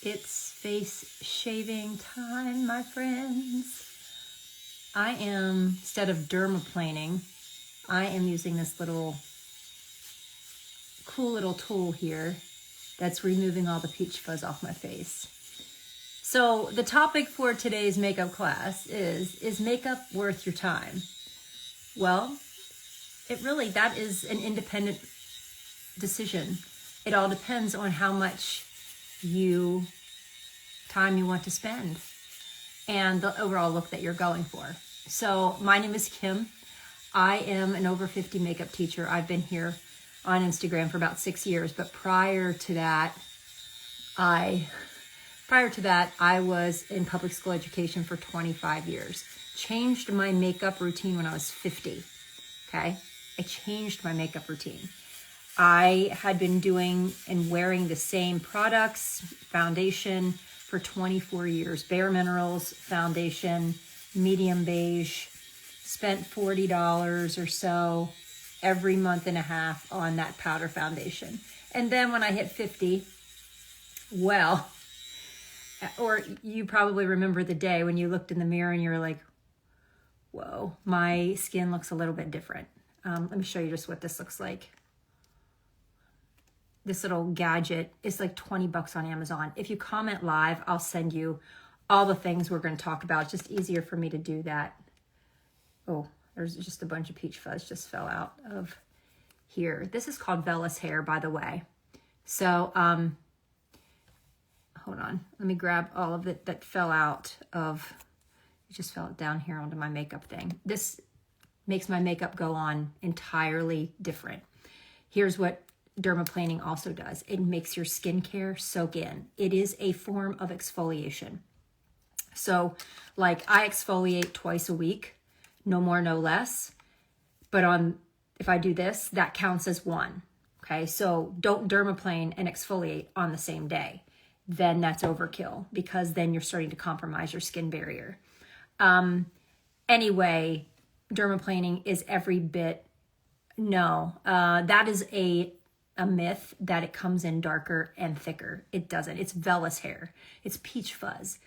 It's face shaving time, my friends. I am, instead of dermaplaning, I am using this little cool little tool here that's removing all the peach fuzz off my face. So the topic for today's makeup class is makeup worth your time? Well, that is an independent decision. It all depends on how much time you want to spend and the overall look that you're going for. So my name is Kim. I am an over 50 makeup teacher. I've been here on Instagram for about 6 years, but prior to that, I was in public school education for 25 years. Changed my makeup routine when I was 50. Okay? I changed my makeup routine. I had been doing and wearing the same products, foundation, for 24 years. Bare Minerals foundation, medium beige. Spent $40 or so every month and a half on that powder foundation. And then when I hit 50, or you probably remember the day when you looked in the mirror and you were like, whoa, my skin looks a little bit different. Let me show you just what this looks like. This little gadget is like 20 bucks on Amazon. If you comment live, I'll send you all the things we're going to talk about. It's just easier for me to do that. Oh, there's just a bunch of peach fuzz just fell out of here. This is called vellus hair, by the way. So, hold on. Let me grab all of it that fell out of, it just fell down here onto my makeup thing. This makes my makeup go on entirely different. Here's what dermaplaning also does. It makes your skincare soak in. It is a form of exfoliation. So like I exfoliate twice a week, no more, no less. But if I do this, that counts as one. Okay, so don't dermaplane and exfoliate on the same day. Then that's overkill because then you're starting to compromise your skin barrier. Anyway, dermaplaning is every bit, that is a myth that it comes in darker and thicker. It doesn't. It's vellus hair. It's peach fuzz.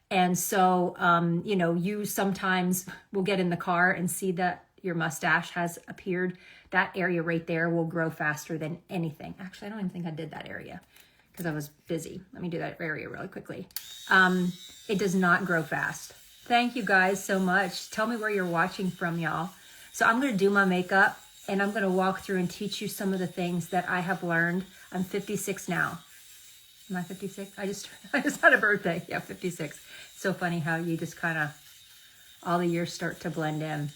And so, you sometimes will get in the car and see that your mustache has appeared. That area right there will grow faster than anything. Actually, I don't even think I did that area because I was busy. Let me do that area really quickly. It does not grow fast. Thank you guys so much. Tell me where you're watching from, y'all. So I'm going to do my makeup and I'm going to walk through and teach you some of the things that I have learned. I'm 56 now. Am I 56? I just had a birthday. Yeah, 56. So funny how you just kind of, all the years start to blend in.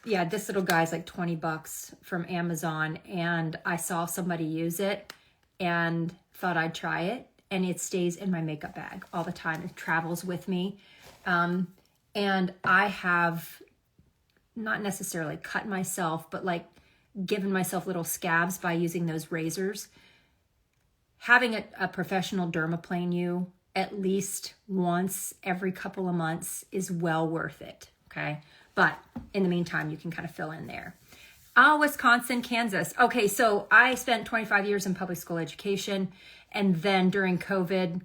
Yeah, this little guy's like 20 bucks from Amazon, and I saw somebody use it and thought I'd try it, and it stays in my makeup bag all the time. It travels with me. And I have not necessarily cut myself, but like given myself little scabs by using those razors. Having a professional dermaplane you at least once every couple of months is well worth it, okay? But in the meantime, you can kind of fill in there. Wisconsin, Kansas. Okay, so I spent 25 years in public school education, and then during COVID,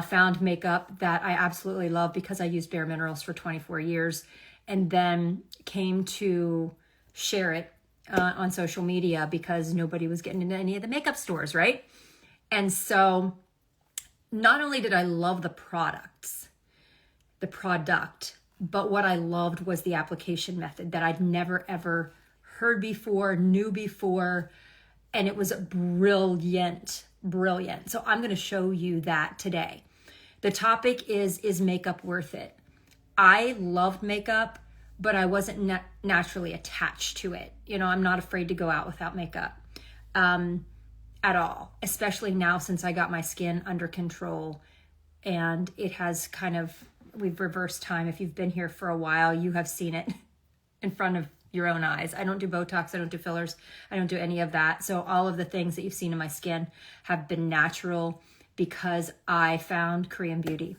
found makeup that I absolutely love because I used Bare Minerals for 24 years, and then came to share it on social media because nobody was getting into any of the makeup stores, right? And so not only did I love the product, but what I loved was the application method that I'd never ever heard before, knew before, and it was brilliant. So I'm going to show you that today. The topic is makeup worth it? I loved makeup, but I wasn't naturally attached to it. I'm not afraid to go out without makeup. At all, especially now since I got my skin under control and it has we've reversed time. If you've been here for a while, you have seen it in front of your own eyes. I don't do Botox, I don't do fillers, I don't do any of that. So all of the things that you've seen in my skin have been natural because I found Korean beauty,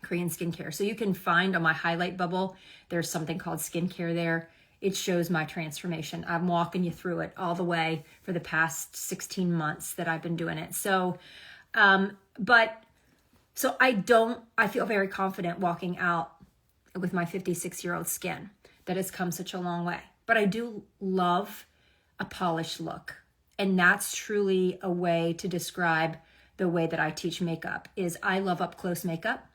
Korean skincare. So you can find on my highlight bubble, there's something called skincare there. It shows my transformation. I'm walking you through it all the way for the past 16 months that I've been doing it. So But so I feel very confident walking out with my 56-year-old skin that has come such a long way. But I do love a polished look. And that's truly a way to describe the way that I teach makeup is I love up close makeup.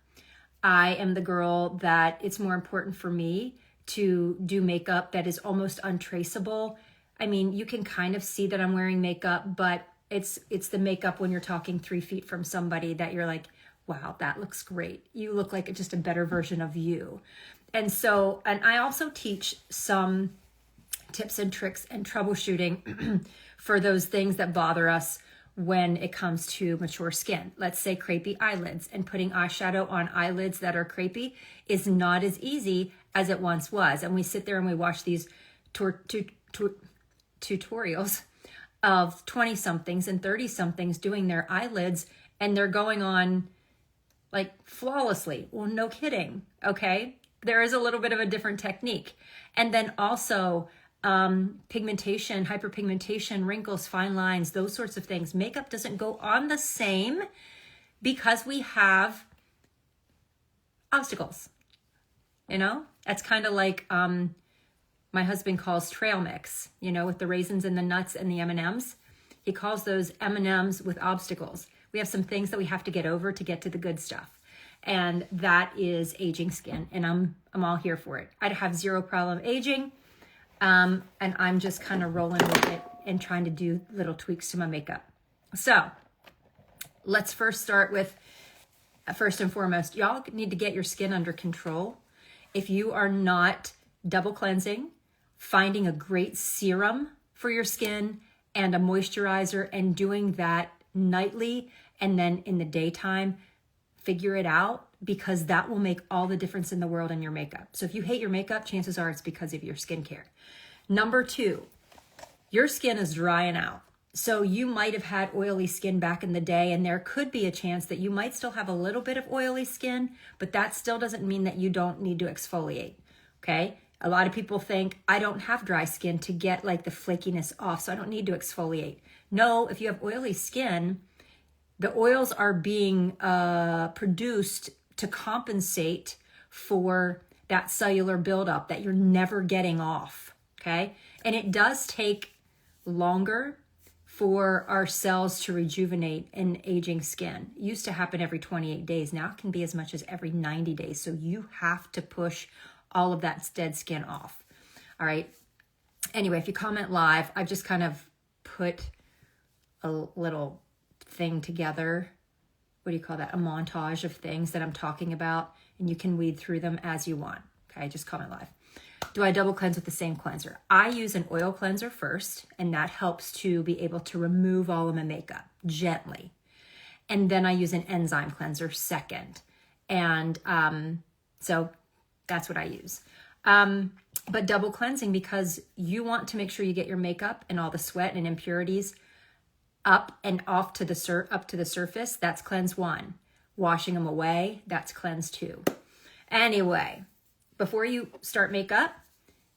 I am the girl that it's more important for me to do makeup that is almost untraceable. I mean, you can kind of see that I'm wearing makeup, but it's the makeup when you're talking 3 feet from somebody that you're like, wow, that looks great. You look like just a better version of you. And I also teach some tips and tricks and troubleshooting for those things that bother us when it comes to mature skin. Let's say crepey eyelids, and putting eyeshadow on eyelids that are crepey is not as easy as it once was. And we sit there and we watch these tutorials of 20-somethings and 30-somethings doing their eyelids, and they're going on like flawlessly. Well, no kidding, okay? There is a little bit of a different technique. And then also pigmentation, hyperpigmentation, wrinkles, fine lines, those sorts of things. Makeup doesn't go on the same because we have obstacles. You know, that's kind of like my husband calls trail mix, you know, with the raisins and the nuts and the M&Ms. He calls those M&Ms with obstacles. We have some things that we have to get over to get to the good stuff. And that is aging skin. And I'm all here for it. I'd have zero problem aging. And I'm just kind of rolling with it and trying to do little tweaks to my makeup. So let's first start with, first and foremost, y'all need to get your skin under control. If you are not double cleansing, finding a great serum for your skin and a moisturizer and doing that nightly and then in the daytime, figure it out, because that will make all the difference in the world in your makeup. So if you hate your makeup, chances are it's because of your skincare. Number 2, your skin is drying out. So you might have had oily skin back in the day, and there could be a chance that you might still have a little bit of oily skin, but that still doesn't mean that you don't need to exfoliate, okay? A lot of people think, I don't have dry skin to get like the flakiness off, so I don't need to exfoliate. No, if you have oily skin, the oils are being produced to compensate for that cellular buildup that you're never getting off, okay? And it does take longer for our cells to rejuvenate in aging skin. It used to happen every 28 days. Now it can be as much as every 90 days. So you have to push all of that dead skin off. All right. Anyway, if you comment live, I've just kind of put a little thing together. What do you call that? A montage of things that I'm talking about, and you can weed through them as you want. Okay, just comment live. Do I double cleanse with the same cleanser? I use an oil cleanser first, and that helps to be able to remove all of my makeup gently. And then I use an enzyme cleanser second. And so that's what I use. But double cleansing, because you want to make sure you get your makeup and all the sweat and impurities up and off to the up to the surface. That's cleanse 1. Washing them away, that's cleanse 2. Anyway, before you start makeup,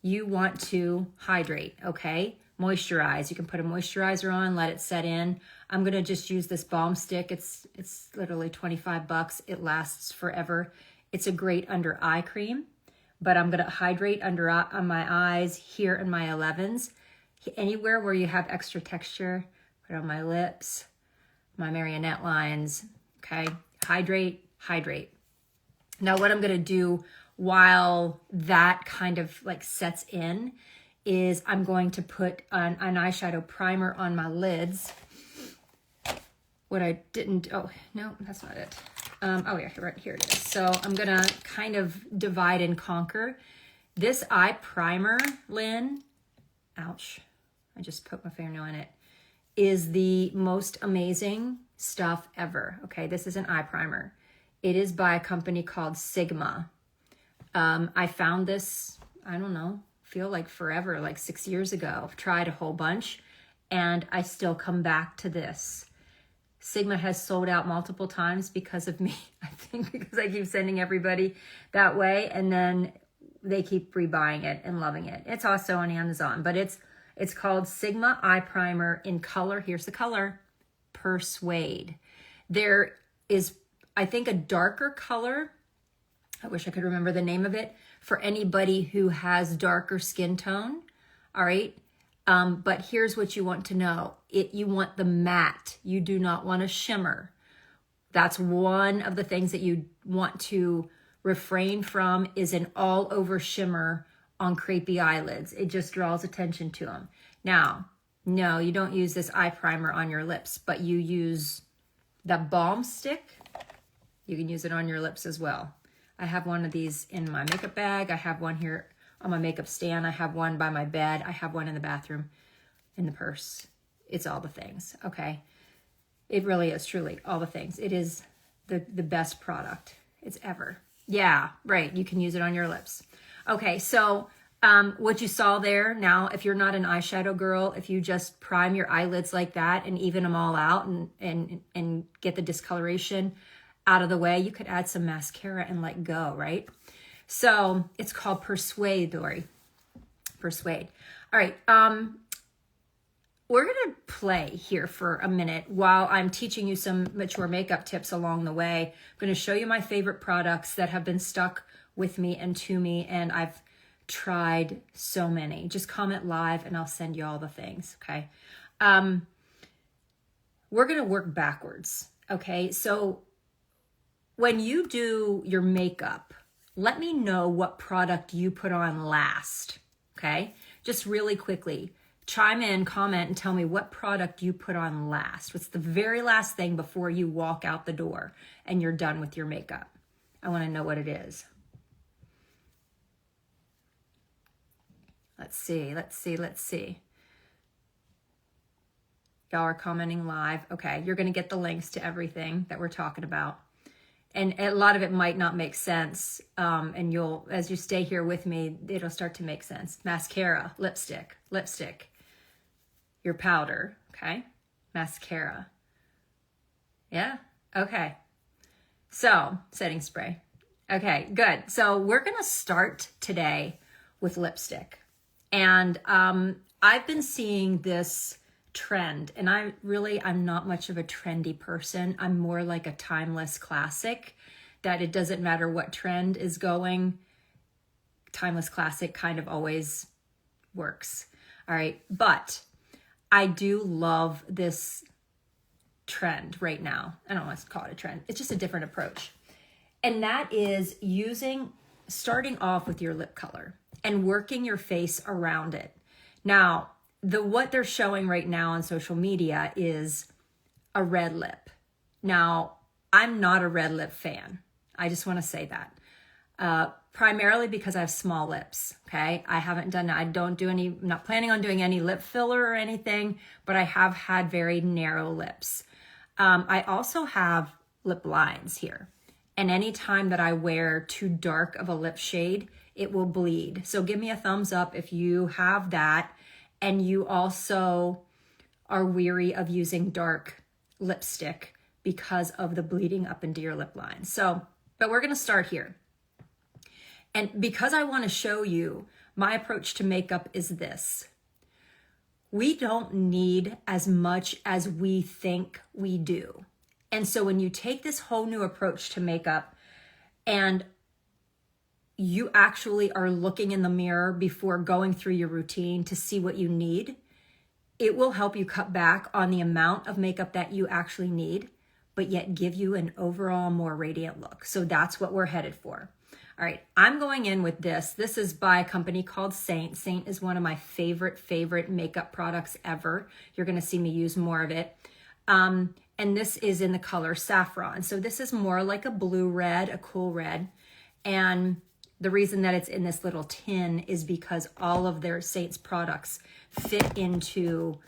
you want to hydrate, okay? Moisturize. You can put a moisturizer on, let it set in. I'm going to just use this balm stick. It's literally $25. It lasts forever. It's a great under eye cream, but I'm going to hydrate on my eyes, here in my 11s. Anywhere where you have extra texture, put it on my lips, my marionette lines, okay? Hydrate, hydrate. Now what I'm going to do while that kind of like sets in is I'm going to put an eyeshadow primer on my lids. What I didn't, oh, no, that's not it. Oh yeah, right here it is. So I'm gonna kind of divide and conquer. This eye primer, Lynn, ouch, I just put my fingernail in it, is the most amazing stuff ever. Okay, this is an eye primer. It is by a company called Sigma. I found this, I don't know, feel like forever, like 6 years ago. I've tried a whole bunch and I still come back to this. Sigma has sold out multiple times because of me. I think because I keep sending everybody that way, and then they keep rebuying it and loving it. It's also on Amazon, but it's called Sigma Eye Primer in color. Here's the color, Persuade. There is, I think, a darker color. I wish I could remember the name of it, for anybody who has darker skin tone. All right. But here's what you want to know. You want the matte. You do not want a shimmer. That's one of the things that you want to refrain from, is an all over shimmer on crepey eyelids. It just draws attention to them. Now, no, you don't use this eye primer on your lips, but you use the balm stick. You can use it on your lips as well. I have one of these in my makeup bag. I have one here on my makeup stand. I have one by my bed. I have one in the bathroom, in the purse. It's all the things, okay? It really is, truly, all the things. It is the best product it's ever. Yeah, right, you can use it on your lips. Okay, so what you saw there, now, if you're not an eyeshadow girl, if you just prime your eyelids like that and even them all out and get the discoloration out of the way, you could add some mascara and let go, right? So it's called Persuade, Dory. Persuade. All right, we're gonna play here for a minute while I'm teaching you some mature makeup tips along the way. I'm gonna show you my favorite products that have been stuck with me and to me, and I've tried so many. Just comment live and I'll send you all the things, okay? We're gonna work backwards, okay? So when you do your makeup, let me know what product you put on last, okay? Just really quickly, chime in, comment, and tell me what product you put on last. What's the very last thing before you walk out the door and you're done with your makeup? I wanna know what it is. Let's see. Y'all are commenting live. Okay, you're gonna get the links to everything that we're talking about. And a lot of it might not make sense. And you'll, as you stay here with me, it'll start to make sense. Mascara, lipstick, your powder, okay? Mascara. Yeah, okay. So, setting spray. Okay, good. So we're gonna start today with lipstick. And I've been seeing this trend, and I'm not much of a trendy person. I'm more like a timeless classic, that it doesn't matter what trend is going, timeless classic kind of always works. All right, but I do love this trend right now. I don't want to call it a trend. It's just a different approach. And that is starting off with your lip color and working your face around it. Now, what they're showing right now on social media is a red lip. Now, I'm not a red lip fan. I just want to say that. Primarily because I have small lips, okay? I'm not planning on doing any lip filler or anything, but I have had very narrow lips. I also have lip lines here. And anytime that I wear too dark of a lip shade, it will bleed. So give me a thumbs up if you have that and you also are weary of using dark lipstick because of the bleeding up into your lip line. But we're gonna start here. And because I wanna show you, my approach to makeup is this. We don't need as much as we think we do. And so when you take this whole new approach to makeup and you actually are looking in the mirror before going through your routine to see what you need, it will help you cut back on the amount of makeup that you actually need, but yet give you an overall more radiant look. So that's what we're headed for. All right, I'm going in with this. This is by a company called Saint. Saint is one of my favorite makeup products ever. You're gonna see me use more of it. And this is in the color Saffron. So this is more like a blue red, a cool red. And the reason that it's in this little tin is because all of their Saint's products fit into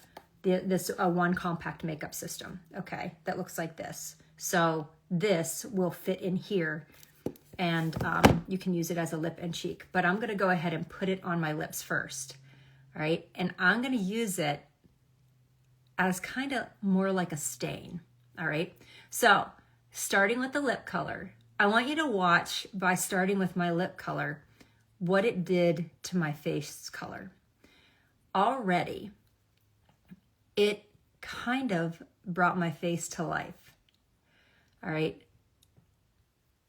this one compact makeup system, okay, that looks like this. So this will fit in here and you can use it as a lip and cheek. But I'm gonna go ahead and put it on my lips first, all right? And I'm gonna use it as kind of more like a stain, all right? So starting with the lip color, I want you to watch, by starting with my lip color, what it did to my face color. Already, it kind of brought my face to life. All right.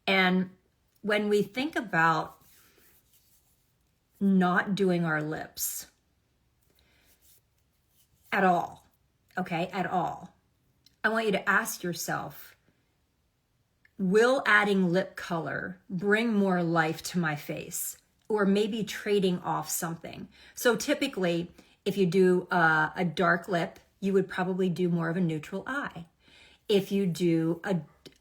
And when we think about not doing our lips at all, okay, at all, I want you to ask yourself, will adding lip color bring more life to my face? Or maybe trading off something. So typically, if you do a dark lip, you would probably do more of a neutral eye. If you do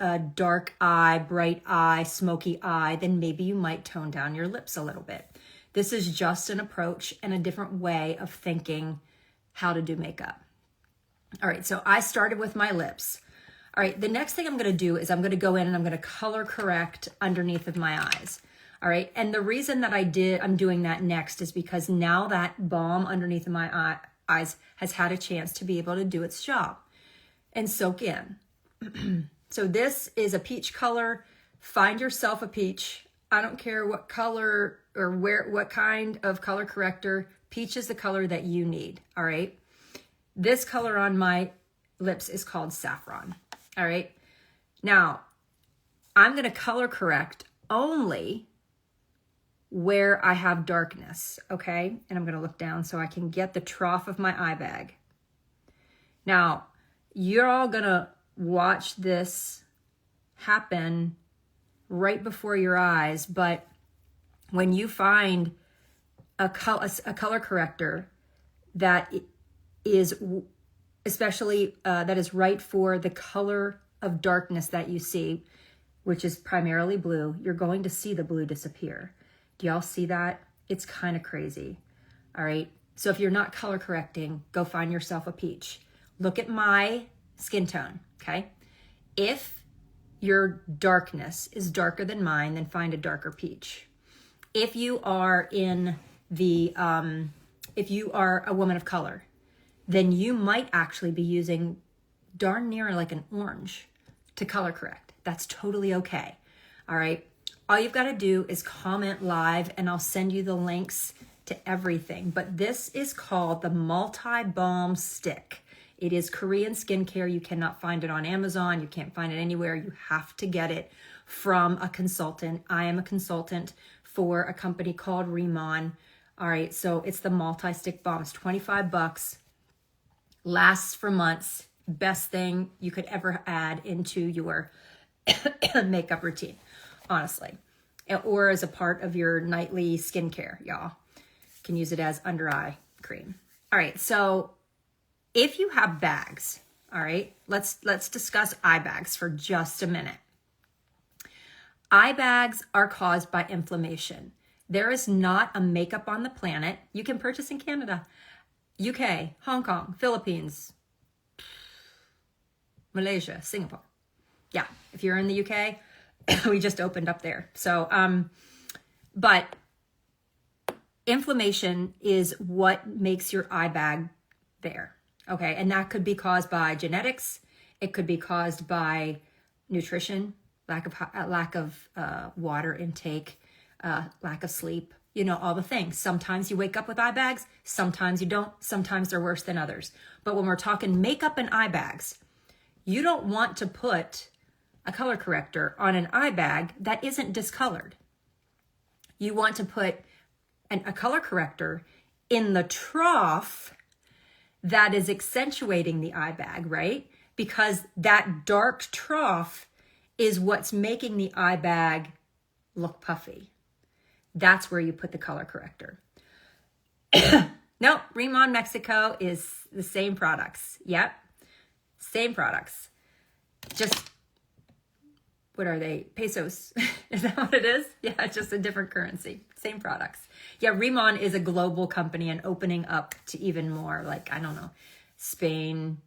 a dark eye, bright eye, smoky eye, then maybe you might tone down your lips a little bit. This is just an approach and a different way of thinking how to do makeup. All right, so I started with my lips. All right, the next thing I'm gonna do is I'm gonna go in and I'm gonna color correct underneath of my eyes. All right, and the reason that I'm doing that next is because now that balm underneath of my eyes has had a chance to be able to do its job and soak in. So this is a peach color. Find yourself a peach. I don't care what color or what kind of color corrector. Peach is the color that you need, all right? This color on my lips is called Saffron, all right? Now, I'm gonna color correct only where I have darkness, okay? And I'm gonna look down so I can get the trough of my eye bag. Now, you're all gonna watch this happen right before your eyes, but when you find a color corrector that is especially that is right for the color of darkness that you see, which is primarily blue, you're going to see the blue disappear. Do y'all see that? It's kind of crazy. All right. So if you're not color correcting, go find yourself a peach. Look at my skin tone. Okay. If your darkness is darker than mine, then find a darker peach. If you are if you are a woman of color, then you might actually be using darn near like an orange to color correct. That's totally okay. All right. All you've got to do is comment live and I'll send you the links to everything. But this is called the Multi-Balm Stick. It is Korean skincare. You cannot find it on Amazon. You can't find it anywhere. You have to get it from a consultant. I am a consultant for a company called Remon. All right, so it's the multi-stick balm. It's $25. Lasts for months. Best thing you could ever add into your makeup routine, honestly. Or as a part of your nightly skincare, y'all. Can use it as under eye cream. All right, so if you have bags, all right, let's discuss eye bags for just a minute. Eye bags are caused by inflammation. There is not a makeup on the planet you can purchase in Canada, UK, Hong Kong, Philippines, Malaysia, Singapore. Yeah, if you're in the UK, we just opened up there. So, but inflammation is what makes your eye bag there. Okay, and that could be caused by genetics. It could be caused by nutrition, lack of water intake, lack of sleep, you know, all the things. Sometimes you wake up with eye bags, sometimes you don't, sometimes they're worse than others. But when we're talking makeup and eye bags, you don't want to put a color corrector on an eye bag that isn't discolored. You want to put a color corrector in the trough that is accentuating the eye bag, right? Because that dark trough is what's making the eye bag look puffy. That's where you put the color corrector. No, Remon Mexico is the same products. Yep, same products. Just, what are they? Pesos. Is that what it is? Yeah, it's just a different currency. Same products. Yeah, Remon is a global company and opening up to even more, like, I don't know, Spain,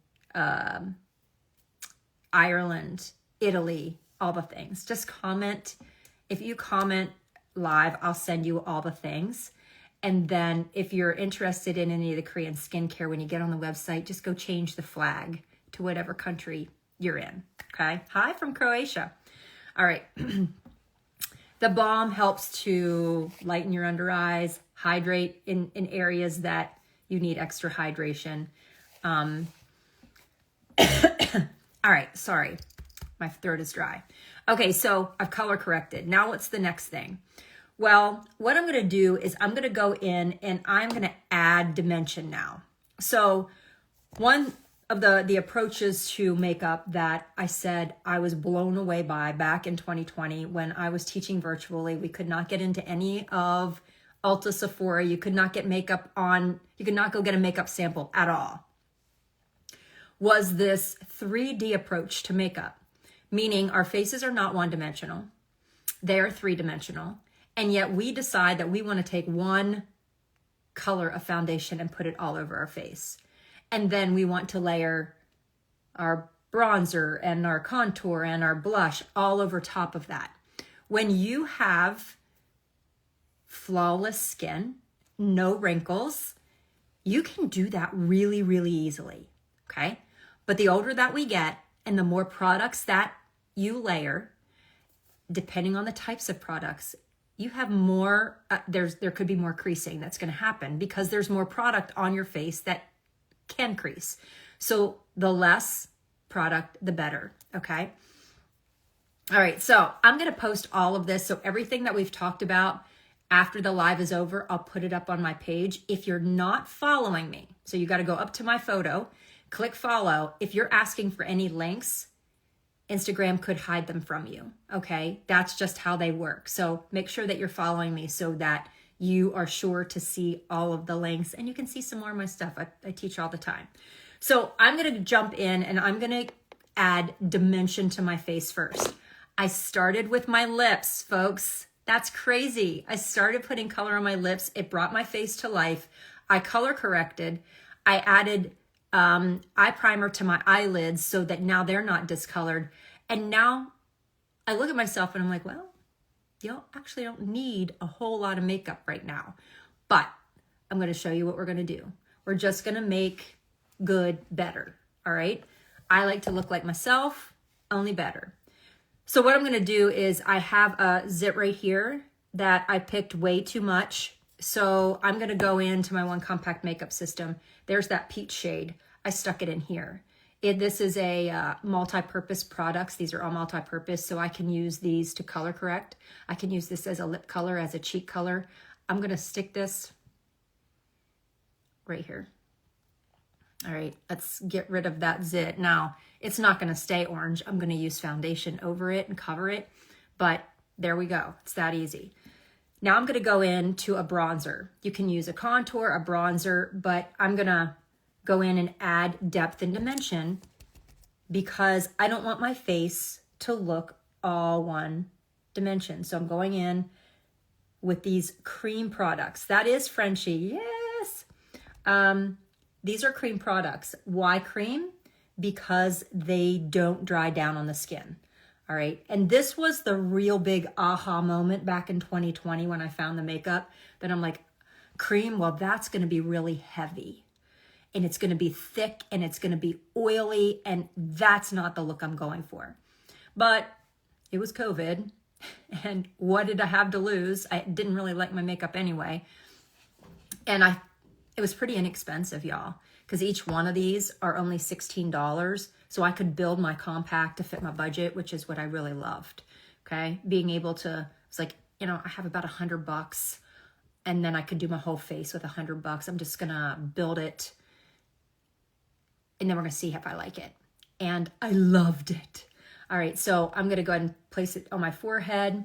Ireland, Italy, all the things. Just comment. If you comment live, I'll send you all the things. And then if you're interested in any of the Korean skincare, when you get on the website, just go change the flag to whatever country you're in. Okay. Hi from Croatia. All right. The balm helps to lighten your under eyes, hydrate in areas that you need extra hydration. All right. Sorry. My throat is dry. Okay, so I've color corrected. Now what's the next thing? Well, what I'm going to do is I'm going to go in and I'm going to add dimension now. So one of the approaches to makeup that I said I was blown away by back in 2020 when I was teaching virtually, we could not get into any of Ulta, Sephora. You could not get makeup on, you could not go get a makeup sample at all. Was this 3D approach to makeup, meaning our faces are not one-dimensional. They are three-dimensional. And yet we decide that we want to take one color of foundation and put it all over our face. And then we want to layer our bronzer and our contour and our blush all over top of that. When you have flawless skin, no wrinkles, you can do that really, really easily, okay? But the older that we get and the more products that you layer, depending on the types of products, you have more, there could be more creasing that's going to happen because there's more product on your face that can crease. So the less product, the better, okay? All right, so I'm going to post all of this. So everything that we've talked about after the live is over, I'll put it up on my page. If you're not following me, so you got to go up to my photo, click follow. If you're asking for any links, Instagram could hide them from you, okay? That's just how they work. So make sure that you're following me so that you are sure to see all of the links and you can see some more of my stuff. I teach all the time. So I'm going to jump in and I'm going to add dimension to my face first. I started with my lips, folks. That's crazy. I started putting color on my lips. It brought my face to life. I color corrected. I added eye primer to my eyelids so that now they're not discolored. And now I look at myself and I'm like, well, you actually don't need a whole lot of makeup right now. But I'm going to show you what we're going to do. We're just going to make good better. All right. I like to look like myself, only better. So what I'm going to do is I have a zit right here that I picked way too much. So I'm going to go into my One Compact Makeup System. There's that peach shade. I stuck it in here. This is a multi-purpose products. These are all multi-purpose, so I can use these to color correct. I can use this as a lip color, as a cheek color. I'm going to stick this right here. All right, let's get rid of that zit. Now, it's not going to stay orange. I'm going to use foundation over it and cover it, but there we go. It's that easy. Now I'm going to go into a bronzer. You can use a contour, a bronzer, but I'm going to go in and add depth and dimension because I don't want my face to look all one dimension. So I'm going in with these cream products. That is Frenchie, yes. These are cream products. Why cream? Because they don't dry down on the skin. All right. And this was the real big aha moment back in 2020 when I found the makeup that I'm like, cream, well, that's going to be really heavy and it's going to be thick and it's going to be oily. And that's not the look I'm going for. But it was COVID. And what did I have to lose? I didn't really like my makeup anyway. And it was pretty inexpensive, y'all, because each one of these are only $16. So I could build my compact to fit my budget, which is what I really loved. Okay. Being able to, it's like, you know, I have about $100 and then I could do my whole face with $100. I'm just going to build it and then we're going to see if I like it. And I loved it. All right. So I'm going to go ahead and place it on my forehead.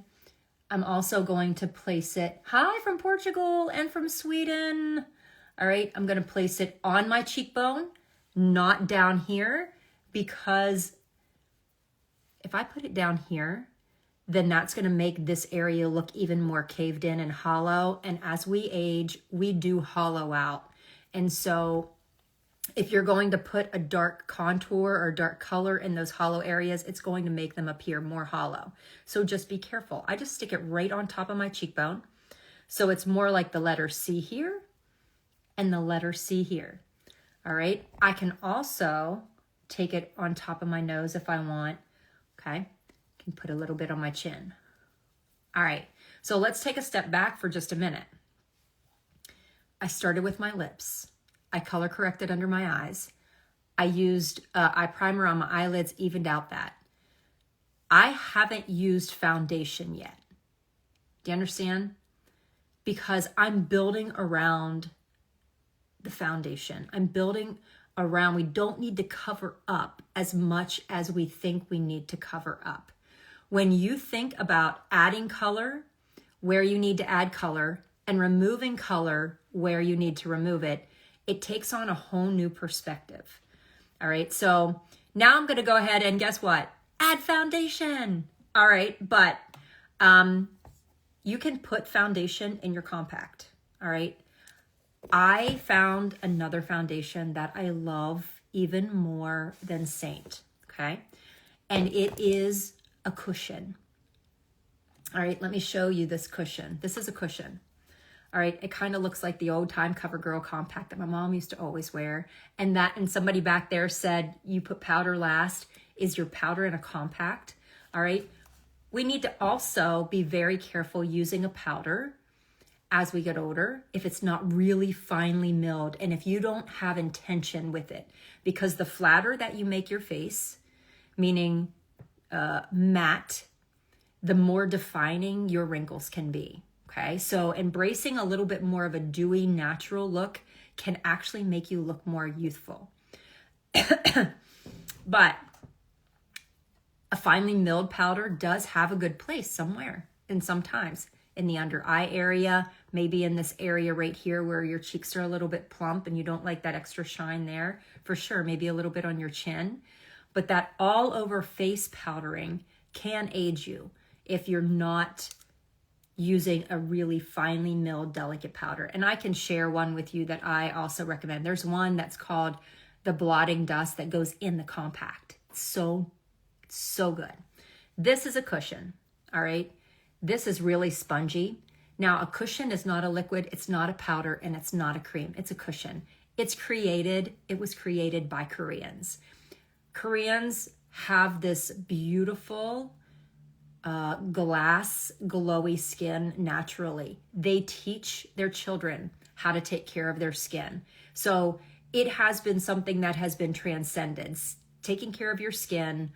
I'm also going to place it, hi from Portugal and from Sweden. All right. I'm going to place it on my cheekbone, not down here, because if I put it down here, then that's going to make this area look even more caved in and hollow. And as we age, we do hollow out. And so if you're going to put a dark contour or dark color in those hollow areas, it's going to make them appear more hollow. So just be careful. I just stick it right on top of my cheekbone. So it's more like the letter C here and the letter C here. All right. I can also take it on top of my nose if I want. Okay. I can put a little bit on my chin. All right. So let's take a step back for just a minute. I started with my lips. I color corrected under my eyes. I used eye primer on my eyelids, evened out that. I haven't used foundation yet. Do you understand? Because I'm building around the foundation. I'm building around, we don't need to cover up as much as we think we need to cover up. When you think about adding color where you need to add color and removing color where you need to remove it, it takes on a whole new perspective. All right, so now I'm gonna go ahead and guess what? Add foundation. All right, but you can put foundation in your compact. All right, I found another foundation that I love even more than Saint, okay? And it is a cushion. All right, let me show you this cushion. This is a cushion. All right, it kind of looks like the old time CoverGirl compact that my mom used to always wear. And somebody back there said, you put powder last. Is your powder in a compact? All right, we need to also be very careful using a powder as we get older if it's not really finely milled and if you don't have intention with it. Because the flatter that you make your face, meaning matte, the more defining your wrinkles can be. Okay, so embracing a little bit more of a dewy, natural look can actually make you look more youthful. But a finely milled powder does have a good place somewhere, and sometimes in the under eye area, maybe in this area right here where your cheeks are a little bit plump and you don't like that extra shine there, for sure, maybe a little bit on your chin. But that all over face powdering can aid you if you're not using a really finely milled delicate powder. And I can share one with you that I also recommend. There's one that's called the Blotting Dust that goes in the compact. It's so good. This is a cushion, all right? This is really spongy. Now, a cushion is not a liquid, it's not a powder, and it's not a cream. It's a cushion. It was created by Koreans. Koreans have this beautiful glass, glowy skin naturally. They teach their children how to take care of their skin. So it has been something that has been transcended. Taking care of your skin,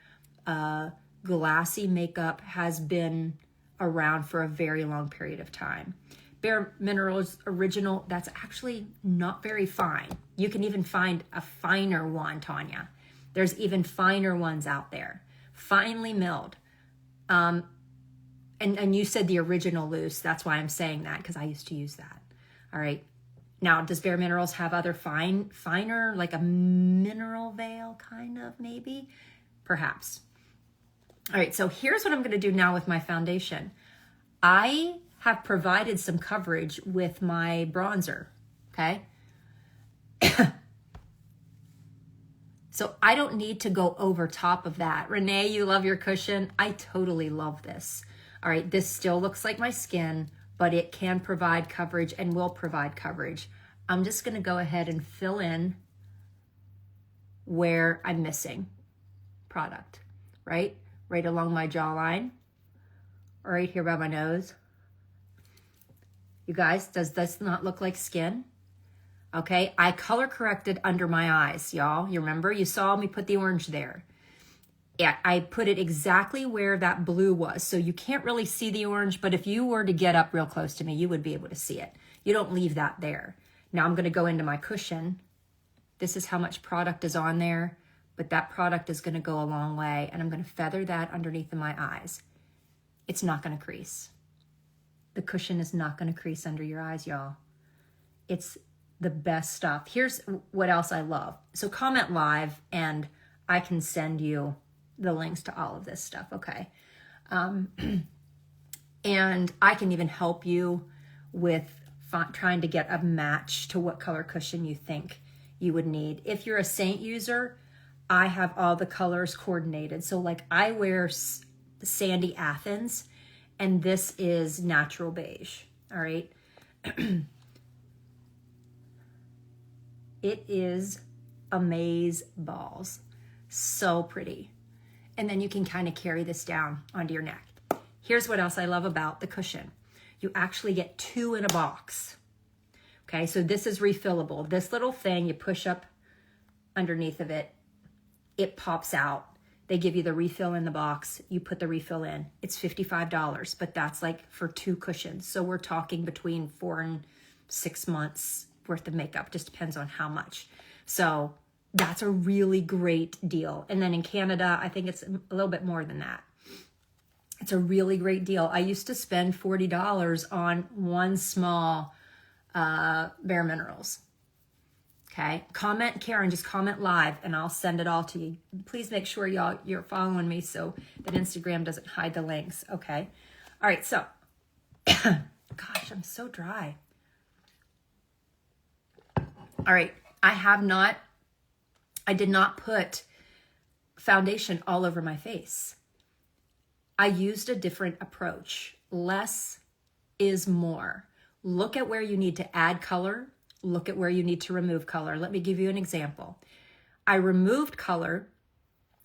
glassy makeup has been around for a very long period of time. Bare Minerals Original, that's actually not very fine. You can even find a finer one, Tanya. There's even finer ones out there. Finely milled. And you said the original loose. That's why I'm saying that, because I used to use that. All right. Now, does Bare Minerals have other finer, like a mineral veil kind of, maybe? Perhaps. All right, so here's what I'm going to do now with my foundation. I have provided some coverage with my bronzer, okay? So I don't need to go over top of that. Renee, you love your cushion. I totally love this. All right, this still looks like my skin, but it can provide coverage and will provide coverage. I'm just going to go ahead and fill in where I'm missing product, right? Right along my jawline, or right here by my nose. You guys, does this not look like skin? Okay, I color corrected under my eyes, y'all. You remember? You saw me put the orange there. Yeah, I put it exactly where that blue was. So you can't really see the orange, but if you were to get up real close to me, you would be able to see it. You don't leave that there. Now I'm going to go into my cushion. This is how much product is on there, but that product is going to go a long way, and I'm going to feather that underneath of my eyes. It's not going to crease. The cushion is not going to crease under your eyes, y'all. It's the best stuff. Here's what else I love. So comment live, and I can send you the links to all of this stuff, okay? And I can even help you with trying to get a match to what color cushion you think you would need. If you're a Saint user, I have all the colors coordinated. So like I wear Sandy Athens, and this is natural beige, all right? It is amaze balls. So pretty. And then you can kind of carry this down onto your neck. Here's what else I love about the cushion. You actually get 2 in a box. Okay, so this is refillable. This little thing, you push up underneath of it, it pops out. They give you the refill in the box. You put the refill in. It's $55, but that's like for 2 cushions. So we're talking between 4 and 6 months worth of makeup. Just depends on how much. So that's a really great deal. And then in Canada, I think it's a little bit more than that. It's a really great deal. I used to spend $40 on one small Bare Minerals. Okay, comment, Karen, just comment live and I'll send it all to you. Please make sure you're following me so that Instagram doesn't hide the links. Okay, all right, so, gosh, I'm so dry. All right, I did not put foundation all over my face. I used a different approach. Less is more. Look at where you need to add color. Look at where you need to remove color. Let me give you an example. I removed color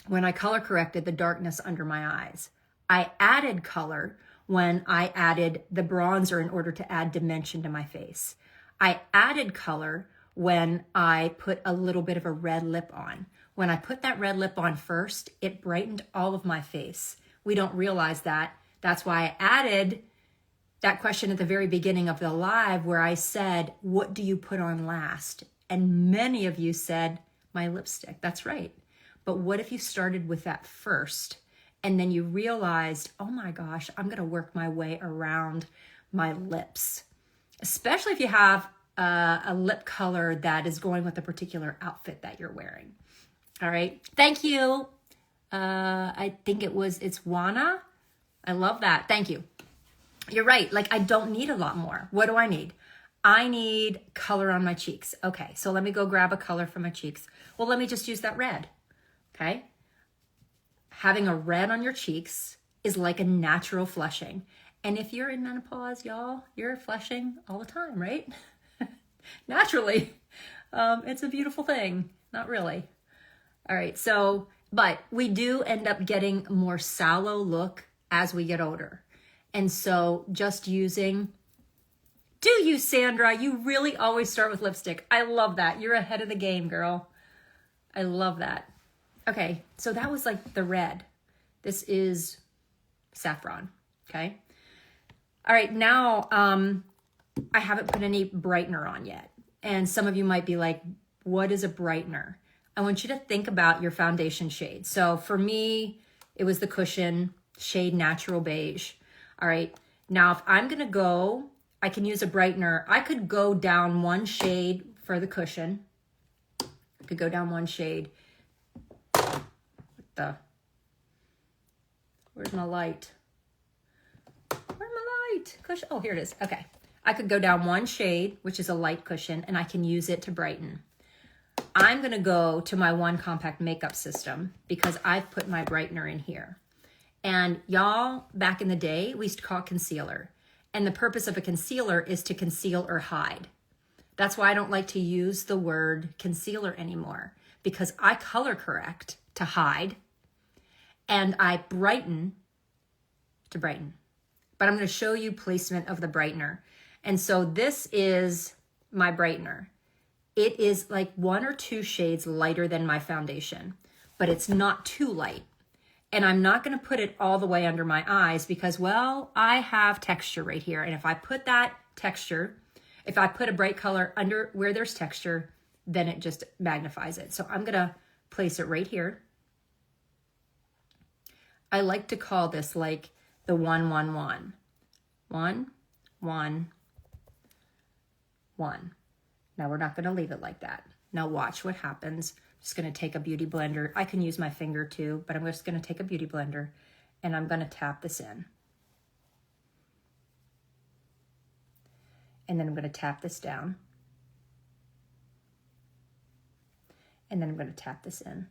when I color corrected the darkness under my eyes. I added color when I added the bronzer in order to add dimension to my face. I added color when I put a little bit of a red lip on. When I put that red lip on first, it brightened all of my face. We don't realize that. That's why I added that question at the very beginning of the live where I said, what do you put on last? And many of you said, my lipstick. That's right. But what if you started with that first and then you realized, oh my gosh, I'm going to work my way around my lips, especially if you have a lip color that is going with a particular outfit that you're wearing. All right. Thank you. I think it's Wana. I love that. Thank you. You're right. Like, I don't need a lot more. What do I need? I need color on my cheeks. Okay, so let me go grab a color for my cheeks. Well, let me just use that red. Okay? Having a red on your cheeks is like a natural flushing. And if you're in menopause, y'all, you're flushing all the time, right? Naturally. It's a beautiful thing. Not really. All right, so, but we do end up getting a more sallow look as we get older. And so just using, do you, Sandra? You really always start with lipstick. I love that. You're ahead of the game, girl. I love that. Okay, so that was like the red. This is saffron, okay? All right, now I haven't put any brightener on yet. And some of you might be like, what is a brightener? I want you to think about your foundation shade. So for me, it was the Cushion shade Natural Beige. All right, now if I'm gonna go, I can use a brightener. I could go down one shade for the Cushion. I could go down one shade. Where's my light? Where's my light? Cushion, oh, here it is, okay. I could go down one shade, which is a light Cushion, and I can use it to brighten. I'm gonna go to my One Compact Makeup System because I've put my brightener in here. And y'all, back in the day, we used to call it concealer. And the purpose of a concealer is to conceal or hide. That's why I don't like to use the word concealer anymore, because I color correct to hide and I brighten to brighten. But I'm going to show you placement of the brightener. And so this is my brightener. It is like 1 or 2 shades lighter than my foundation, but it's not too light. And I'm not going to put it all the way under my eyes because, well, I have texture right here. And if I put that texture, if I put a bright color under where there's texture, then it just magnifies it. So I'm going to place it right here. I like to call this like the 1, 1, 1. 1, 1, 1. Now we're not going to leave it like that. Now watch what happens. I'm just going to take a beauty blender. I can use my finger too, but I'm just going to take a beauty blender and I'm going to tap this in. And then I'm going to tap this down. And then I'm going to tap this in.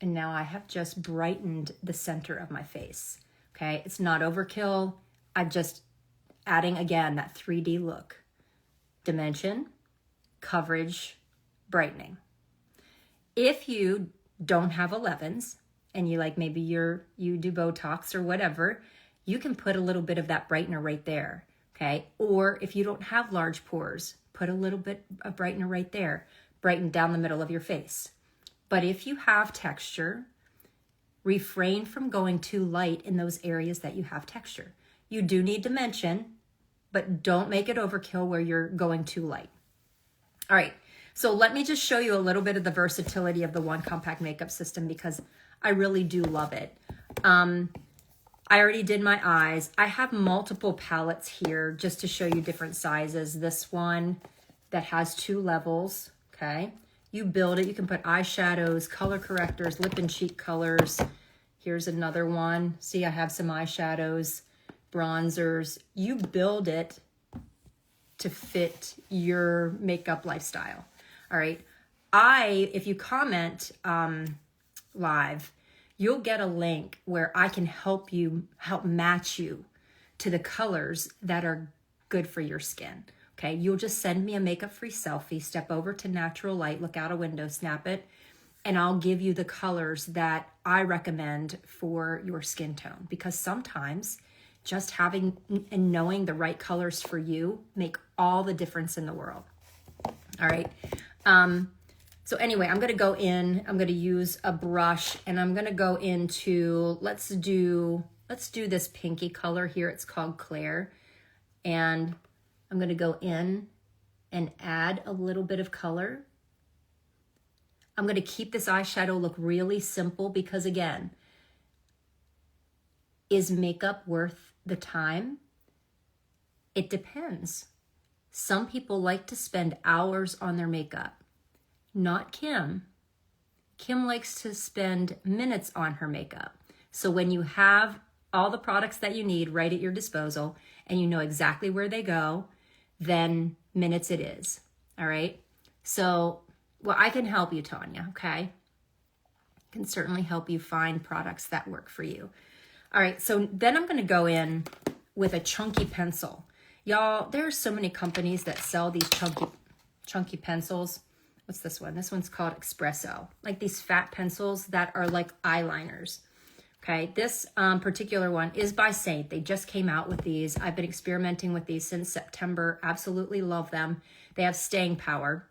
And now I have just brightened the center of my face. Okay, it's not overkill. I'm just adding, again, that 3D look. Dimension, coverage, brightening. If you don't have 11s and you like maybe you do Botox or whatever, you can put a little bit of that brightener right there. okay? Or if you don't have large pores, put a little bit of brightener right there, brighten down the middle of your face. But if you have texture, refrain from going too light in those areas that you have texture. You do need dimension, but don't make it overkill where you're going too light. All right, so let me just show you a little bit of the versatility of the One Compact Makeup System because I really do love it. I already did my eyes. I have multiple palettes here just to show you different sizes. This one that has 2 levels, okay? You build it. You can put eyeshadows, color correctors, lip and cheek colors. Here's another one. See, I have some eyeshadows, bronzers. You build it to fit your makeup lifestyle. All right. If you comment live, you'll get a link where I can help match you to the colors that are good for your skin. Okay, you'll just send me a makeup-free selfie, step over to natural light, look out a window, snap it, and I'll give you the colors that I recommend for your skin tone. Because sometimes just having and knowing the right colors for you make all the difference in the world. All right. So anyway, I'm going to go in, I'm going to use a brush and I'm going to go into, let's do this pinky color here. It's called Claire. And I'm going to go in and add a little bit of color. I'm going to keep this eyeshadow look really simple because again, is makeup worth the time? It depends. Some people like to spend hours on their makeup. Not Kim. Kim likes to spend minutes on her makeup. So when you have all the products that you need right at your disposal and you know exactly where they go, then minutes it is. All right. So, well, I can help you, Tanya. Okay. I can certainly help you find products that work for you. All right. So then I'm going to go in with a chunky pencil. Y'all, there are so many companies that sell these chunky pencils. What's this one? This one's called Espresso. Like these fat pencils that are like eyeliners. Okay, this particular one is by Saint. They just came out with these. I've been experimenting with these since September. Absolutely love them. They have staying power.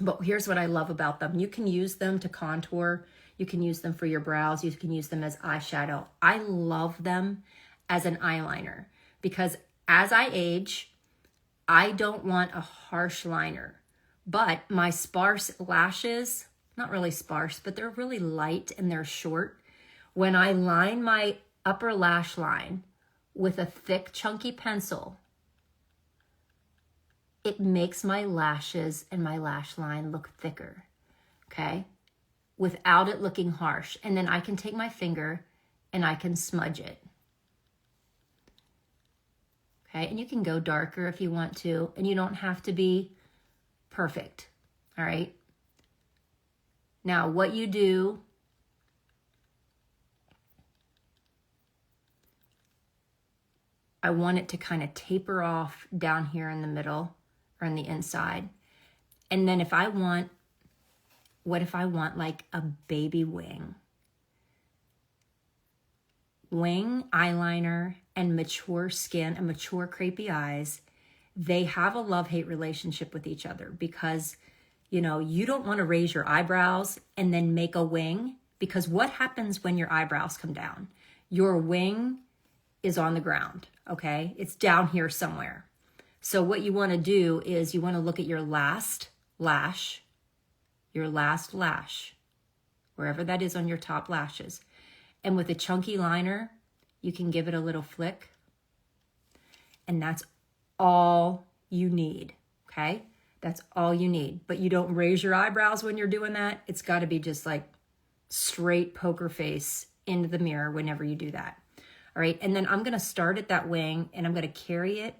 But here's what I love about them. You can use them to contour. You can use them for your brows. You can use them as eyeshadow. I love them as an eyeliner because as I age, I don't want a harsh liner. But my sparse lashes, not really sparse, but they're really light and they're short. When I line my upper lash line with a thick, chunky pencil, it makes my lashes and my lash line look thicker, okay? Without it looking harsh. And then I can take my finger and I can smudge it. Okay, and you can go darker if you want to, and you don't have to be perfect, all right? Now, what you do, I want it to kind of taper off down here in the middle or on the inside. And then what if I want like a baby wing? Wing, eyeliner, and mature skin and mature crepey eyes, they have a love-hate relationship with each other because, you know, you don't want to raise your eyebrows and then make a wing because what happens when your eyebrows come down? Your wing is on the ground, okay? It's down here somewhere. So what you want to do is you want to look at your last lash, wherever that is on your top lashes. And with a chunky liner, you can give it a little flick. And that's all you need, okay? That's all you need. But you don't raise your eyebrows when you're doing that. It's got to be just like straight poker face into the mirror whenever you do that. All right, and then I'm going to start at that wing and I'm going to carry it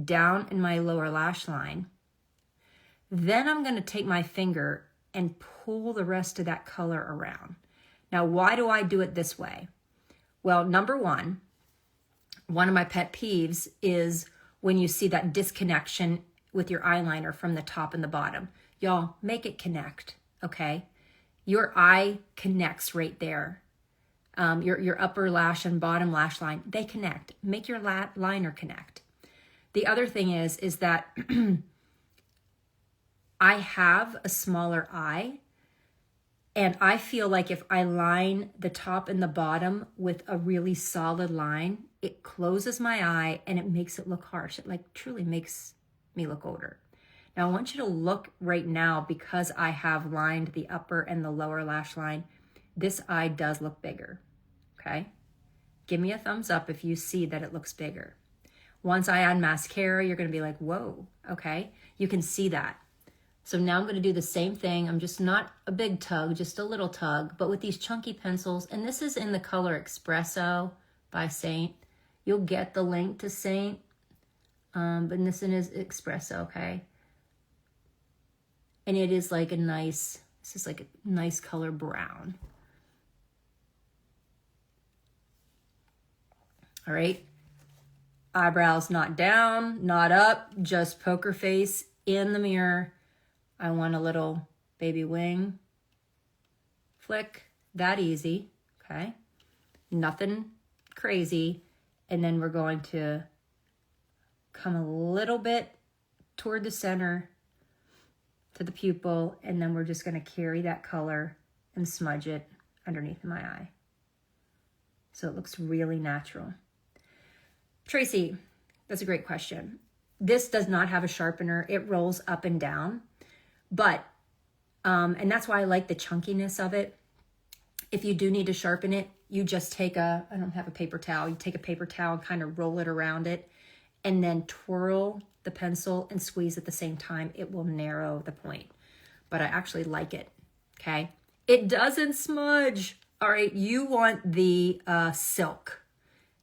down in my lower lash line. Then I'm going to take my finger and pull the rest of that color around. Now, why do I do it this way? Well, number one of my pet peeves is when you see that disconnection with your eyeliner from the top and the bottom. Y'all, make it connect, okay? Your eye connects right there. Your upper lash and bottom lash line, they connect. Make your liner connect. The other thing is that I have a smaller eye, and I feel like if I line the top and the bottom with a really solid line, it closes my eye and it makes it look harsh. It like truly makes me look older. Now I want you to look right now, because I have lined the upper and the lower lash line. This eye does look bigger, okay? Give me a thumbs up if you see that it looks bigger. Once I add mascara, you're gonna be like, whoa, okay? You can see that. So now I'm gonna do the same thing. I'm just not a big tug, just a little tug, but with these chunky pencils, and this is in the color Espresso by Saint. You'll get the link to Saint, but this one is Espresso, okay? And it is like a nice, this is like a nice color brown. All right, eyebrows not down, not up, just poker face in the mirror. I want a little baby wing flick, that easy, okay? Nothing crazy. And then we're going to come a little bit toward the center to the pupil, and then we're just gonna carry that color and smudge it underneath my eye. So it looks really natural. Tracy, that's a great question. This does not have a sharpener. It rolls up and down. But, and that's why I like the chunkiness of it. If you do need to sharpen it, you just take I don't have a paper towel. You take a paper towel and kind of roll it around it, and then twirl the pencil and squeeze at the same time. It will narrow the point. But I actually like it, okay? It doesn't smudge. All right, you want the silk.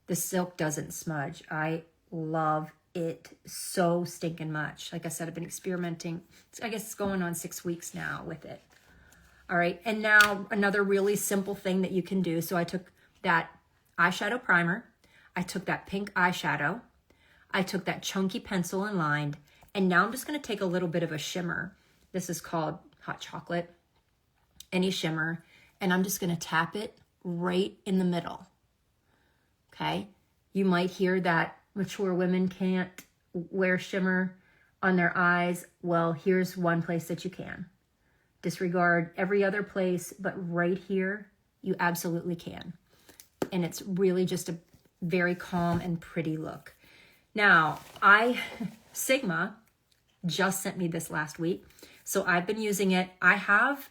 The silk doesn't smudge. I love it so stinking much. Like I said, I've been experimenting. I guess it's going on 6 weeks now with it. All right, and now another really simple thing that you can do. So I took that eyeshadow primer, I took that pink eyeshadow, I took that chunky pencil and lined, and now I'm just gonna take a little bit of a shimmer. This is called Hot Chocolate, any shimmer, and I'm just gonna tap it right in the middle, okay? You might hear that mature women can't wear shimmer on their eyes. Well, here's one place that you can. Disregard every other place, but right here, you absolutely can. And it's really just a very calm and pretty look. Now, Sigma just sent me this last week, so I've been using it. I have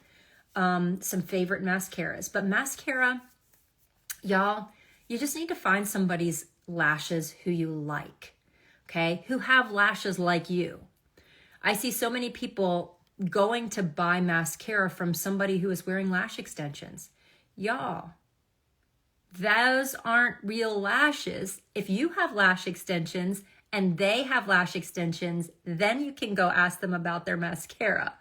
some favorite mascaras, but mascara, y'all, you just need to find somebody's lashes who you like, okay? Who have lashes like you. I see so many people going to buy mascara from somebody who is wearing lash extensions. Y'all, those aren't real lashes. If you have lash extensions and they have lash extensions, then you can go ask them about their mascara.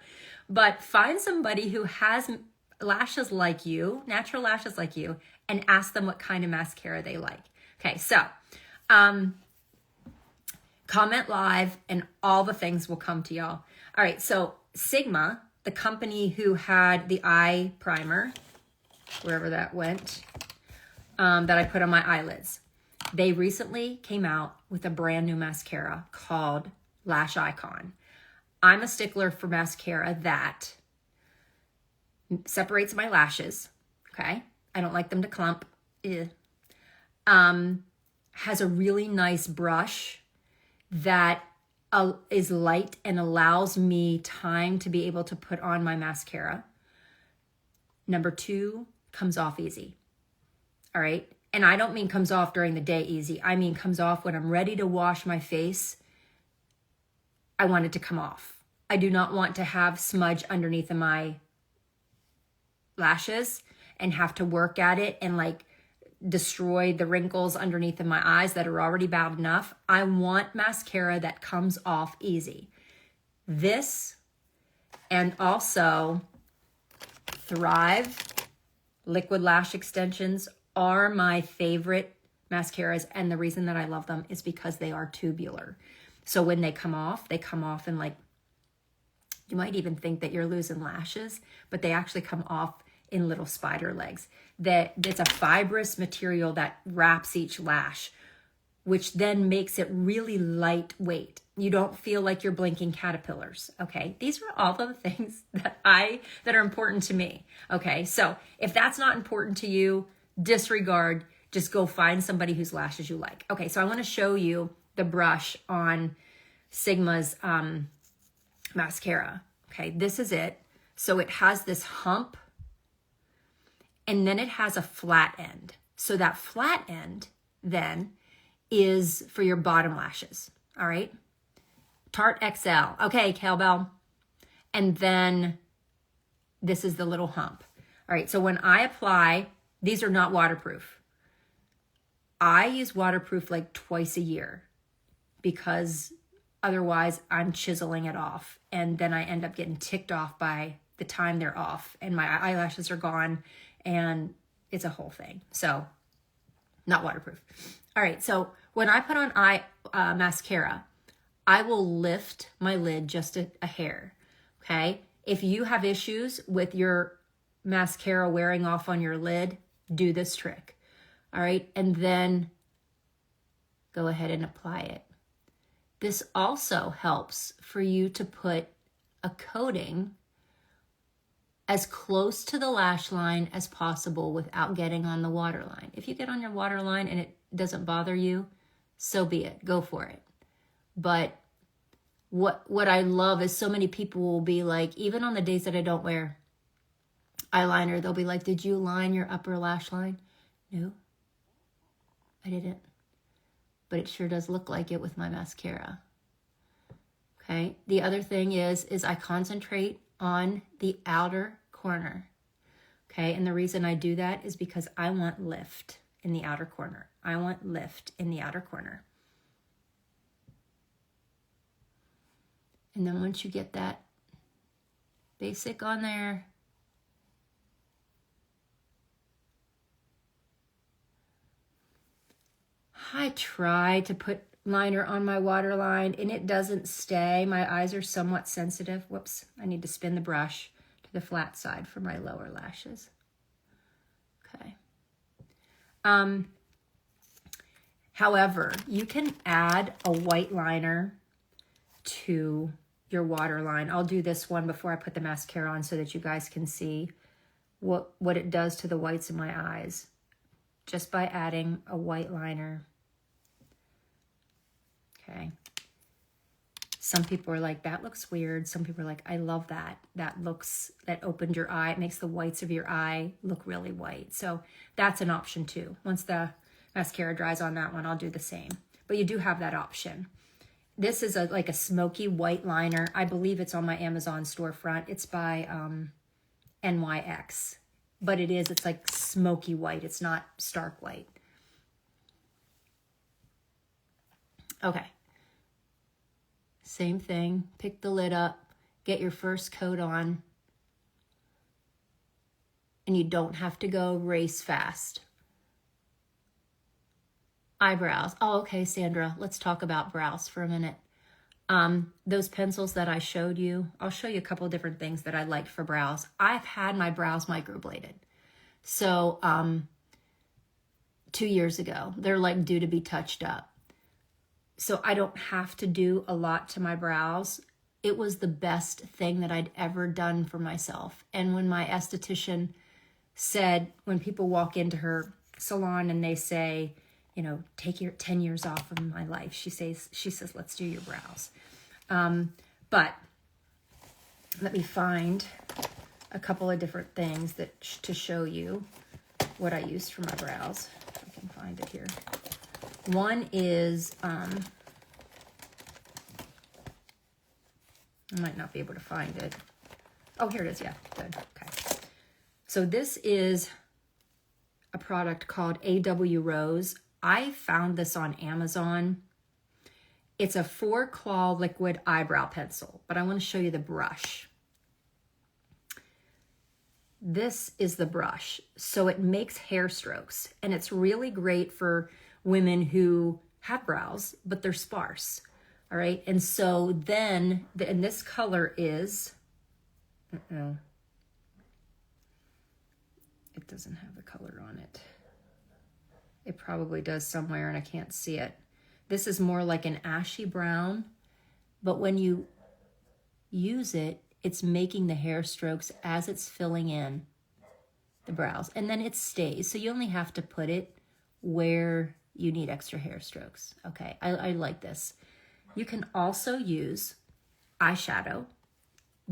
But find somebody who has lashes like you, natural lashes like you, and ask them what kind of mascara they like. Okay, so comment live and all the things will come to y'all. All right, so Sigma, the company who had the eye primer, wherever that went, that I put on my eyelids, they recently came out with a brand new mascara called Lash Icon. I'm a stickler for mascara that separates my lashes, okay? I don't like them to clump. Has a really nice brush that is light and allows me time to be able to put on my mascara. Number 2, comes off easy. All right? And I don't mean comes off during the day easy. I mean comes off when I'm ready to wash my face. I want it to come off. I do not want to have smudge underneath of my lashes and have to work at it and like destroy the wrinkles underneath of my eyes that are already bad enough. I want mascara that comes off easy. This and also Thrive liquid lash extensions are my favorite mascaras, and the reason that I love them is because they are tubular. So when they come off and like, you might even think that you're losing lashes, but they actually come off in little spider legs. That it's a fibrous material that wraps each lash. which then makes it really lightweight. You don't feel like you're blinking caterpillars, okay? These are all the things that are important to me, okay? So if that's not important to you, disregard, just go find somebody whose lashes you like. Okay, so I wanna show you the brush on Sigma's mascara, okay? This is it. So it has this hump, and then it has a flat end. So that flat end then is for your bottom lashes, all right? Tarte XL, okay, cowbell. And then this is the little hump. All right, so when I apply, these are not waterproof. I use waterproof like twice a year because otherwise I'm chiseling it off. And then I end up getting ticked off by the time they're off and my eyelashes are gone and it's a whole thing. So not waterproof. All right, so when I put on mascara, I will lift my lid just a hair, okay? If you have issues with your mascara wearing off on your lid, do this trick, all right? And then go ahead and apply it. This also helps for you to put a coating as close to the lash line as possible without getting on the waterline. If you get on your waterline and it doesn't bother you, so be it, go for it. But what I love is so many people will be like, even on the days that I don't wear eyeliner, they'll be like, did you line your upper lash line? No, I didn't. But it sure does look like it with my mascara. Okay, the other thing is I concentrate on the outer corner. Okay, and the reason I do that is because I want lift in the outer corner. I want lift in the outer corner. And then once you get that basic on there, I try to put liner on my waterline and it doesn't stay. My eyes are somewhat sensitive. Whoops, I need to spin the brush to the flat side for my lower lashes. Okay. However, you can add a white liner to your waterline. I'll do this one before I put the mascara on so that you guys can see what it does to the whites of my eyes just by adding a white liner. Okay. Some people are like, that looks weird. Some people are like, I love that. That opened your eye. It makes the whites of your eye look really white. So that's an option too. Once the mascara dries on that one, I'll do the same. But you do have that option. This is like a smoky white liner. I believe it's on my Amazon storefront. It's by NYX. But it's like smoky white. It's not stark white. Okay. Same thing, pick the lid up, get your first coat on, and you don't have to go race fast. Eyebrows. Oh, okay, Sandra, let's talk about brows for a minute. Those pencils that I showed you, I'll show you a couple of different things that I liked for brows. I've had my brows microbladed. So 2 years ago, they're like due to be touched up. So I don't have to do a lot to my brows. It was the best thing that I'd ever done for myself. And when my esthetician said, when people walk into her salon and they say, you know, take your 10 years off of my life, she says, let's do your brows. But let me find a couple of different things to show you what I used for my brows. If I can find it here. One is, I might not be able to find it. Oh, here it is. Yeah, good. Okay. So this is a product called AW Rose. I found this on Amazon. It's a 4-claw liquid eyebrow pencil, but I want to show you the brush. This is the brush. So it makes hair strokes, and it's really great for women who have brows, but they're sparse. All right. And so then, and this color is, it doesn't have the color on it. It probably does somewhere and I can't see it. This is more like an ashy brown, but when you use it, it's making the hair strokes as it's filling in the brows. And then it stays. So you only have to put it where you need extra hair strokes. Okay, I like this. You can also use eyeshadow.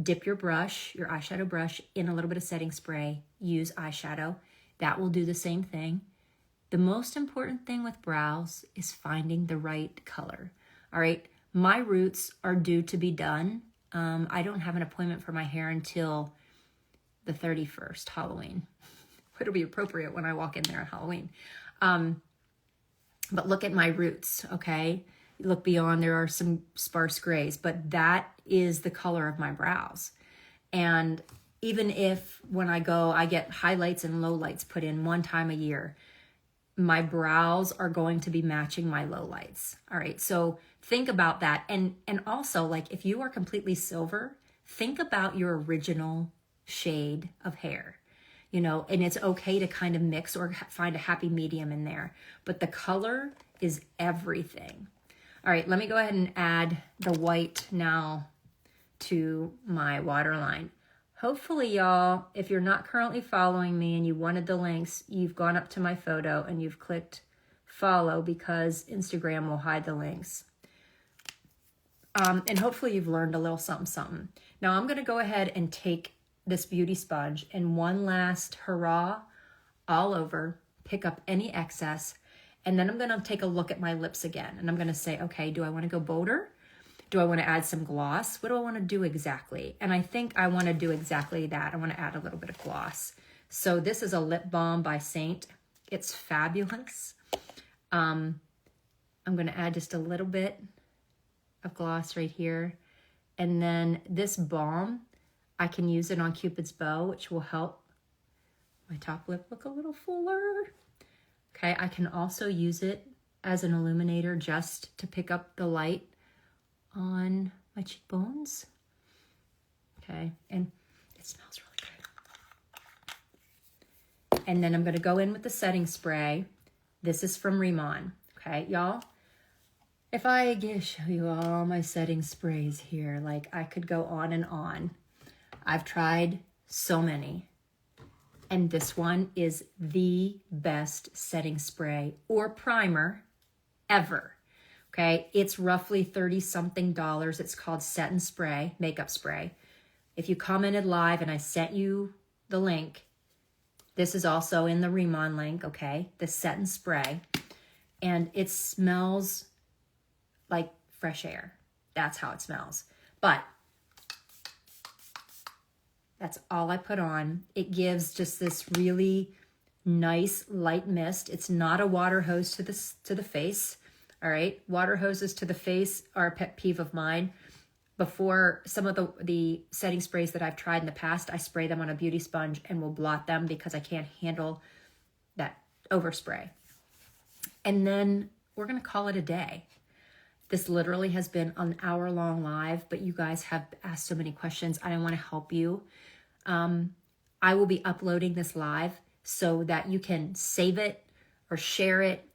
Dip your eyeshadow brush in a little bit of setting spray. Use eyeshadow. That will do the same thing. The most important thing with brows is finding the right color. All right, my roots are due to be done. I don't have an appointment for my hair until the 31st, Halloween. It'll be appropriate when I walk in there on Halloween. But look at my roots, okay? Look beyond, there are some sparse grays, but that is the color of my brows. And even if when I go, I get highlights and lowlights put in one time a year, my brows are going to be matching my lowlights. All right, so think about that. And also, like, if you are completely silver, think about your original shade of hair, you know, and it's okay to kind of mix or find a happy medium in there. But the color is everything. All right, let me go ahead and add the white now to my waterline. Hopefully, y'all, if you're not currently following me and you wanted the links, you've gone up to my photo and you've clicked follow because Instagram will hide the links. And hopefully you've learned a little something. Now I'm going to go ahead and take this beauty sponge and one last hurrah all over, pick up any excess, and then I'm going to take a look at my lips again. And I'm going to say, okay, do I want to go bolder? Do I want to add some gloss? What do I want to do exactly? And I think I want to do exactly that. I want to add a little bit of gloss. So this is a lip balm by Saint. It's fabulous. I'm going to add just a little bit of gloss right here. And then this balm, I can use it on Cupid's bow, which will help my top lip look a little fuller. Okay, I can also use it as an illuminator just to pick up the light on my cheekbones. Okay, and it smells really good. And then I'm going to go in with the setting spray. This is from Rimmon. Okay, y'all. If I show you all my setting sprays here, like I could go on and on. I've tried so many. And this one is the best setting spray or primer ever. Okay, it's roughly $30-something. It's called Set and Spray, makeup spray. If you commented live and I sent you the link, this is also in the Rimmon link, okay? The Set and Spray. And it smells like fresh air. That's how it smells. But that's all I put on. It gives just this really nice light mist. It's not a water hose to the face. All right, water hoses to the face are a pet peeve of mine. Before some of the setting sprays that I've tried in the past, I spray them on a beauty sponge and will blot them because I can't handle that overspray. And then we're going to call it a day. This literally has been an hour-long live, but you guys have asked so many questions. I want to help you. I will be uploading this live so that you can save it or share it,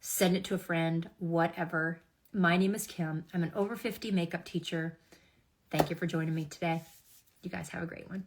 send it to a friend, whatever. My name is Kim. I'm an over 50 makeup teacher. Thank you for joining me today. You guys have a great one.